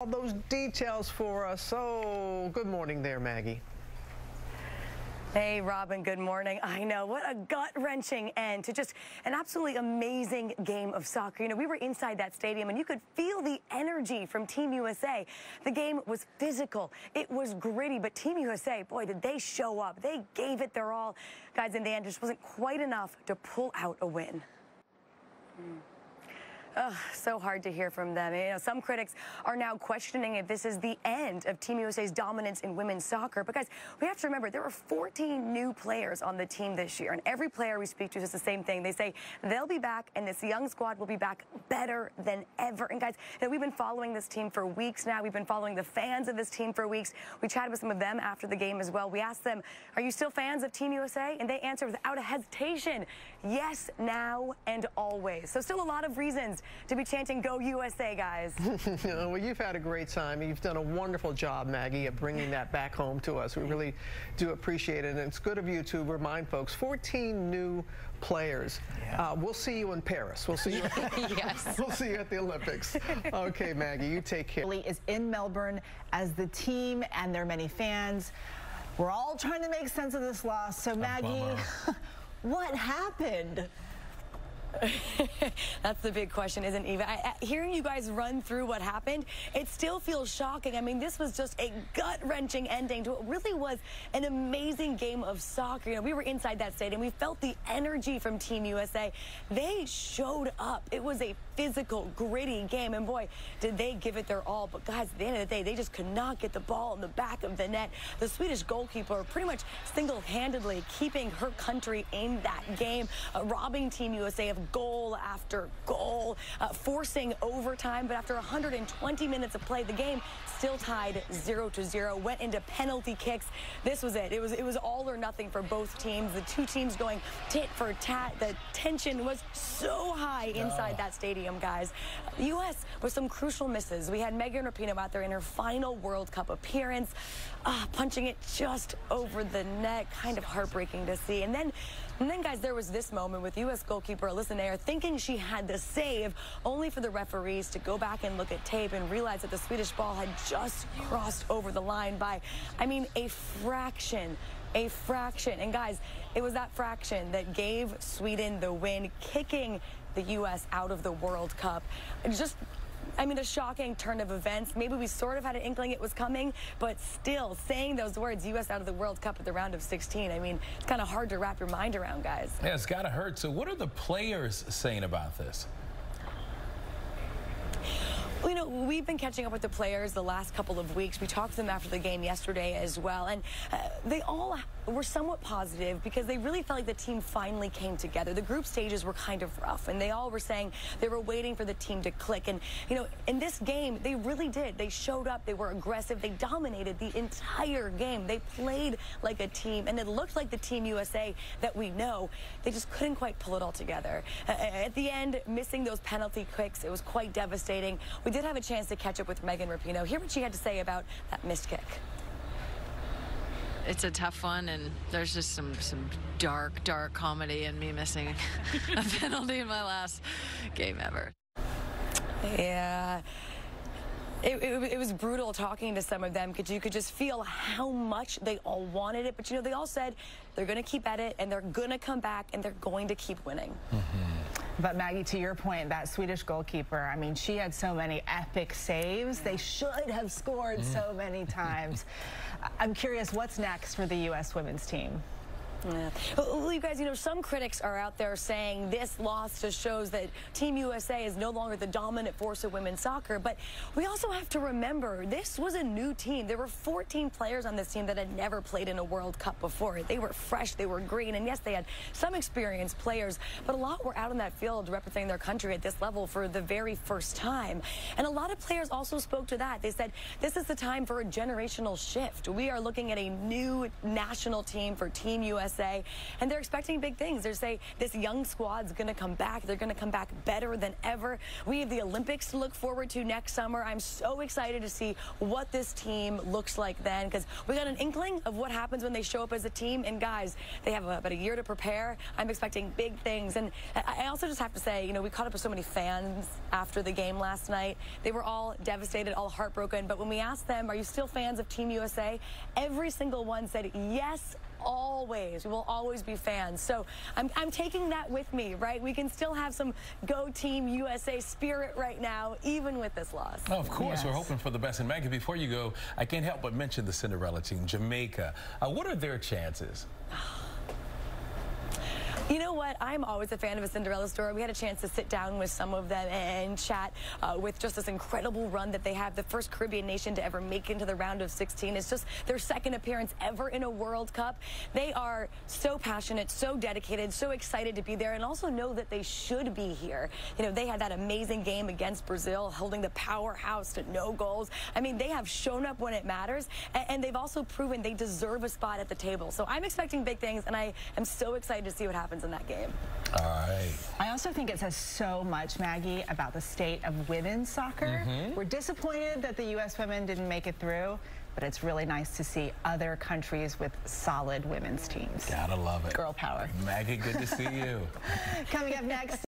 All those details for us. So good morning there, Maggie. Hey, Robin, good morning. I know, what a gut-wrenching end to just an absolutely amazing game of soccer. You know, we were inside that stadium, and you could feel the energy from Team USA. The game was physical. It was gritty, but Team USA, boy, did they show up. They gave it their all. Guys, in the end, just wasn't quite enough to pull out a win. So hard to hear from them. You know, some critics are now questioning if this is the end of Team USA's dominance in women's soccer. But guys, we have to remember there were 14 new players on the team this year, and every player we speak to says the same thing. They say they'll be back, and this young squad will be back better than ever. And guys, you know, we've been following this team for weeks now. We've been following the fans of this team for weeks. We chatted with some of them after the game as well. We asked them, are you still fans of Team USA? And they answered without a hesitation, yes, now and always. So still a lot of reasons to be chanting "Go USA," guys. Well, you've had a great time. You've done a wonderful job, Maggie, at bringing that back home to us. We really do appreciate it, and it's good of you to remind folks. 14 new players. Yeah. We'll see you in Paris. We'll see you. Yes. We'll see you at the Olympics. Okay, Maggie, you take care. Is in Melbourne as the team and their many fans. We're all trying to make sense of this loss. So, Maggie, what happened? That's the big question, isn't it, Eva? Hearing you guys run through what happened, it still feels shocking. I mean, this was just a gut-wrenching ending to what really was an amazing game of soccer. You know, we were inside that stadium. We felt the energy from Team USA. They showed up. It was a physical, gritty game, and boy, did they give it their all. But guys, at the end of the day, they just could not get the ball in the back of the net. The Swedish goalkeeper pretty much single-handedly keeping her country in that game, robbing Team USA of goal after goal, forcing overtime. But after 120 minutes of play, the game still tied 0-0, went into penalty kicks. This was it. It was all or nothing for both teams. The two teams going tit for tat. The tension was so high inside that stadium, guys. The U.S. with some crucial misses. We had Maggie Rulli out there in her final World Cup appearance, punching it just over the net. Kind of heartbreaking to see. And then, guys, there was this moment with U.S. goalkeeper Alyssa Nair thinking she had the save, only for the referees to go back and look at tape and realize that the Swedish ball had just crossed over the line by, I mean, a fraction. A fraction. And guys, it was that fraction that gave Sweden the win, kicking the U.S. out of the World Cup. Just, I mean, a shocking turn of events. Maybe we sort of had an inkling it was coming, but still saying those words, U.S. out of the World Cup at the round of 16, I mean, it's kind of hard to wrap your mind around, guys. Yeah, it's got to hurt. So what are the players saying about this? Well, you know, we've been catching up with the players the last couple of weeks. We talked to them after the game yesterday as well, and they all were somewhat positive because they really felt like the team finally came together. The group stages were kind of rough, and they all were saying they were waiting for the team to click. And, you know, in this game, they really did. They showed up. They were aggressive. They dominated the entire game. They played like a team, and it looked like the Team USA that we know. They just couldn't quite pull it all together. At the end, missing those penalty kicks, it was quite devastating. We did have a chance to catch up with Megan Rapinoe. Hear what she had to say about that missed kick. It's a tough one, and there's just some dark comedy in me missing a penalty in my last game ever. Yeah. It was brutal talking to some of them because you could just feel how much they all wanted it. But, you know, they all said they're going to keep at it, and they're going to come back, and they're going to keep winning. But, Maggie, to your point, that Swedish goalkeeper, I mean, she had so many epic saves. They should have scored so many times. I'm curious, what's next for the U.S. women's team? Yeah. Well, you guys, you know, some critics are out there saying this loss just shows that Team USA is no longer the dominant force of women's soccer. But we also have to remember this was a new team. There were 14 players on this team that had never played in a World Cup before. They were fresh, they were green, and yes, they had some experienced players, but a lot were out in that field representing their country at this level for the very first time. And a lot of players also spoke to that. They said this is the time for a generational shift. We are looking at a new national team for Team USA. USA, and they're expecting big things. They're saying this young squad's going to come back. They're going to come back better than ever. We have the Olympics to look forward to next summer. I'm so excited to see what this team looks like then, because we got an inkling of what happens when they show up as a team. And guys, they have about a year to prepare. I'm expecting big things. And I also just have to say, you know, we caught up with so many fans after the game last night. They were all devastated, all heartbroken. But when we asked them, are you still fans of Team USA? Every single one said, yes, always. We will always be fans. So I'm taking that with me, right? We can still have some Go Team USA spirit right now, even with this loss. Oh, of course, yes. We're hoping for the best. And Maggie, before you go, I can't help but mention the Cinderella team, Jamaica. What are their chances? You know what? I'm always a fan of a Cinderella story. We had a chance to sit down with some of them and chat with just this incredible run that they have. The first Caribbean nation to ever make into the round of 16. It's just their second appearance ever in a World Cup. They are so passionate, so dedicated, so excited to be there, and also know that they should be here. You know, they had that amazing game against Brazil, holding the powerhouse to no goals. I mean, they have shown up when it matters, and they've also proven they deserve a spot at the table. So I'm expecting big things, and I am so excited to see what happens in that game. All right. I also think it says so much, Maggie, about the state of women's soccer. We're disappointed that the U.S. women didn't make it through, but it's really nice to see other countries with solid women's teams. Gotta love it. Girl power. Maggie, good to see you. Coming up next.